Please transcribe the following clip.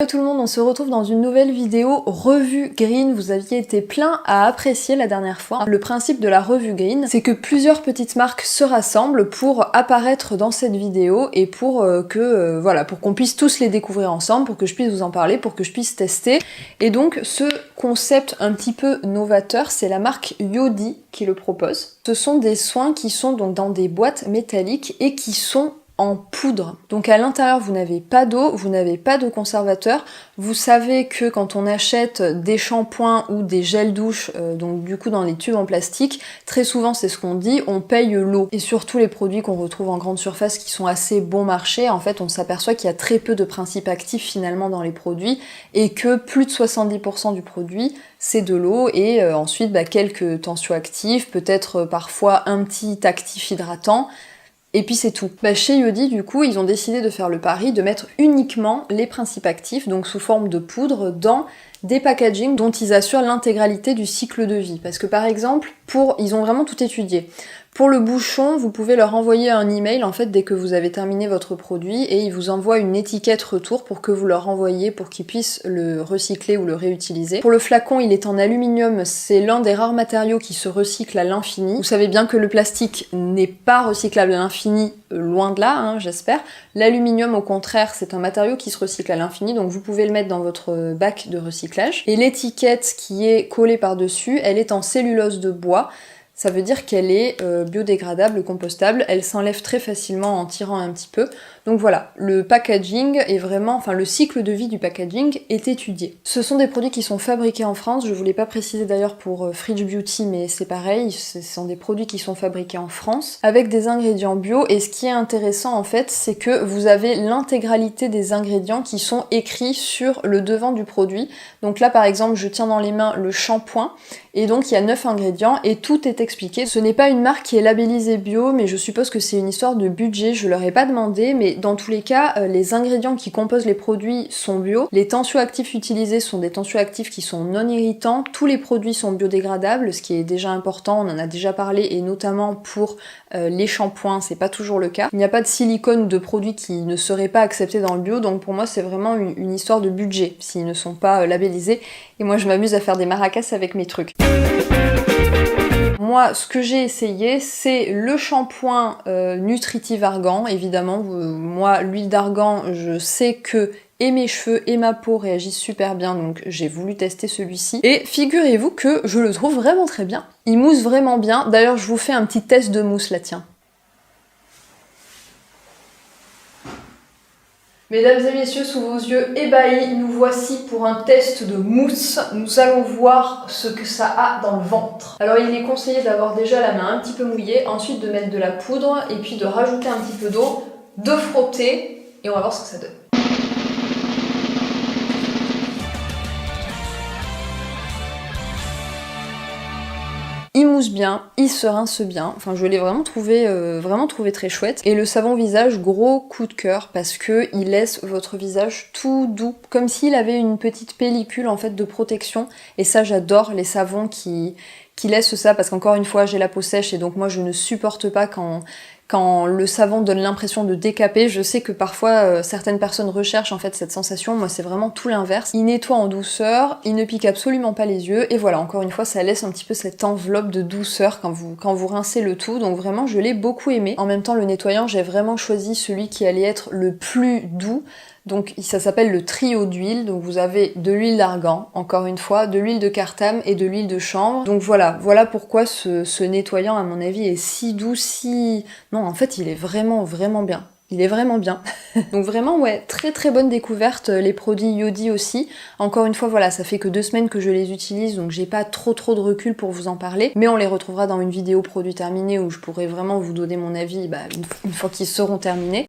Hello tout le monde, on se retrouve dans une nouvelle vidéo revue green. Vous aviez été plein à apprécier la dernière fois. Le principe de la revue green, c'est que plusieurs petites marques se rassemblent pour apparaître dans cette vidéo et pour pour qu'on puisse tous les découvrir ensemble, pour que je puisse vous en parler, pour que je puisse tester. Et donc ce concept un petit peu novateur, c'est la marque Yodi qui le propose. Ce sont des soins qui sont donc dans des boîtes métalliques et qui sont en poudre. Donc à l'intérieur, vous n'avez pas d'eau, vous n'avez pas de conservateur. Vous savez que quand on achète des shampoings ou des gels douche, donc du coup dans les tubes en plastique, très souvent c'est ce qu'on dit, on paye l'eau. Et surtout les produits qu'on retrouve en grande surface qui sont assez bon marché, en fait on s'aperçoit qu'il y a très peu de principes actifs finalement dans les produits et que plus de 70% du produit c'est de l'eau et ensuite quelques tensioactifs, peut-être parfois un petit actif hydratant. Et puis c'est tout. Chez Yodi, du coup, ils ont décidé de faire le pari de mettre uniquement les principes actifs, donc sous forme de poudre, dans des packagings dont ils assurent l'intégralité du cycle de vie. Parce que par exemple, ils ont vraiment tout étudié. Pour le bouchon, vous pouvez leur envoyer un email en fait dès que vous avez terminé votre produit et ils vous envoient une étiquette retour pour que vous leur renvoyiez pour qu'ils puissent le recycler ou le réutiliser. Pour le flacon, il est en aluminium, c'est l'un des rares matériaux qui se recycle à l'infini. Vous savez bien que le plastique n'est pas recyclable à l'infini, loin de là, j'espère. L'aluminium au contraire, c'est un matériau qui se recycle à l'infini, donc vous pouvez le mettre dans votre bac de recyclage. Et l'étiquette qui est collée par-dessus, elle est en cellulose de bois. Ça veut dire qu'elle est biodégradable, compostable, elle s'enlève très facilement en tirant un petit peu. Donc voilà, le packaging est vraiment, le cycle de vie du packaging est étudié. Ce sont des produits qui sont fabriqués en France, je ne vous l'ai pas précisé d'ailleurs pour Fridge Beauty, mais c'est pareil, ce sont des produits qui sont fabriqués en France, avec des ingrédients bio, et ce qui est intéressant en fait, c'est que vous avez l'intégralité des ingrédients qui sont écrits sur le devant du produit. Donc là par exemple, je tiens dans les mains le shampoing, et donc il y a 9 ingrédients, et tout est expliqué. Ce n'est pas une marque qui est labellisée bio, mais je suppose que c'est une histoire de budget, je leur ai pas demandé, mais dans tous les cas, les ingrédients qui composent les produits sont bio. Les tensioactifs utilisés sont des tensioactifs qui sont non irritants. Tous les produits sont biodégradables, ce qui est déjà important, on en a déjà parlé, et notamment pour les shampoings, c'est pas toujours le cas. Il n'y a pas de silicone de produits qui ne seraient pas acceptés dans le bio, donc pour moi c'est vraiment une histoire de budget s'ils ne sont pas labellisés. Et moi je m'amuse à faire des maracas avec mes trucs. Moi, ce que j'ai essayé, c'est le shampoing Nutritive Argan, évidemment. Moi, l'huile d'argan, je sais que et mes cheveux et ma peau réagissent super bien, donc j'ai voulu tester celui-ci. Et figurez-vous que je le trouve vraiment très bien. Il mousse vraiment bien. D'ailleurs, je vous fais un petit test de mousse là, tiens. Mesdames et messieurs, sous vos yeux ébahis, nous voici pour un test de mousse. Nous allons voir ce que ça a dans le ventre. Alors il est conseillé d'avoir déjà la main un petit peu mouillée, ensuite de mettre de la poudre et puis de rajouter un petit peu d'eau, de frotter et on va voir ce que ça donne. Il mousse bien, il se rince bien, je l'ai vraiment trouvé très chouette. Et le savon visage, gros coup de cœur parce que il laisse votre visage tout doux, comme s'il avait une petite pellicule en fait de protection. Et ça j'adore les savons qui laissent ça, parce qu'encore une fois j'ai la peau sèche et donc moi je ne supporte pas quand le savon donne l'impression de décaper. Je sais que parfois certaines personnes recherchent en fait cette sensation, moi c'est vraiment tout l'inverse. Il nettoie en douceur, il ne pique absolument pas les yeux, et voilà, encore une fois ça laisse un petit peu cette enveloppe de douceur quand vous rincez le tout, donc vraiment je l'ai beaucoup aimé. En même temps le nettoyant, j'ai vraiment choisi celui qui allait être le plus doux. Donc ça s'appelle le trio d'huile, donc vous avez de l'huile d'argan, encore une fois, de l'huile de cartame et de l'huile de chanvre. Donc voilà pourquoi ce nettoyant à mon avis est si doux, Non, en fait il est vraiment bien. Il est vraiment bien. Donc vraiment ouais, très très bonne découverte, les produits Yodi aussi. Encore une fois voilà, ça fait que 2 semaines que je les utilise, donc j'ai pas trop de recul pour vous en parler, mais on les retrouvera dans une vidéo produit terminé où je pourrai vraiment vous donner mon avis une fois qu'ils seront terminés.